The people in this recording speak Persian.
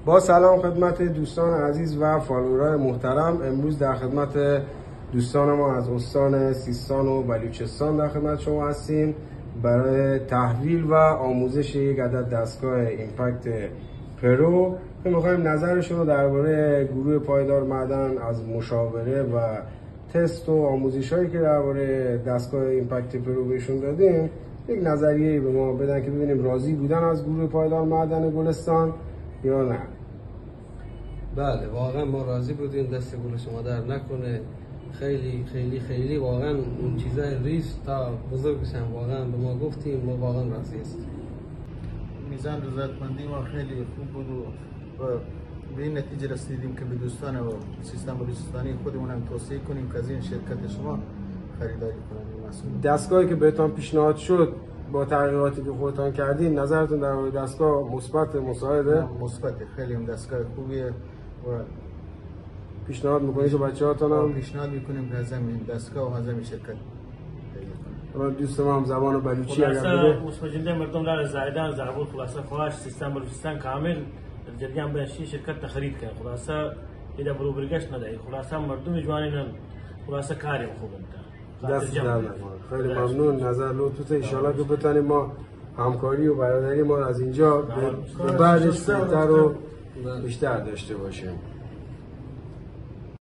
با سلام خدمت دوستان عزیز و فالوورای محترم. امروز در خدمت دوستان ما از استان سیستان و بلوچستان در خدمت شما هستیم برای تحویل و آموزش یک عدد دستگاه ایمپکت پرو که می‌خوایم نظرشون رو درباره گروه پایدار معدن از مشاوره و تست و آموزش‌هایی که درباره دستگاه ایمپکت پرو بهشون دادیم یک نظریه به ما بدن که ببینیم راضی بودن از گروه پایدار معدن گلستان یا نه. بله واقعا ما راضی بودیم، دست گل شما در نکنه. خیلی خیلی خیلی واقعا اون چیزای ریز تا بزرگش هم واقعا به ما گفتیم، ما واقعا راضی هستیم. میزان رضایتمندی ما خیلی خوب بود و به این نتیجه رسیدیم که به دوستان و سیستان بلوچستانی خودمون هم توصیه کنیم که از این شرکت شما خریداری کنن. دستگاهی که بهتون پیشنهاد شد با تغییراتی که خودتان کردین، نظرتون در مورد دستگاه مثبت مساعده؟ مثبت، خیلی هم دستگاه خوبیه و پیشنهاد میکنید که بچه‌هاتون هم پیشنهاد میکنیم که از همین دستگاه و از همین شرکت دوست ما هم زبان بلوچی اگر بده مسجنده مردم را زایدان زعبول خلاصه خواهش سیستان بلوچستان کامل جریان بنشی شرکت خرید کرد خلاصه ایده برو برگشت ندهی خلاصه مردم جوانین خلاصه کاری خوب انت دست در نکنه. خیلی ممنون نظر لطفت. ان شاءالله که بتونیم ما همکاری و برادری ما از اینجا به بعدش بهتر و بیشتر داشته باشیم.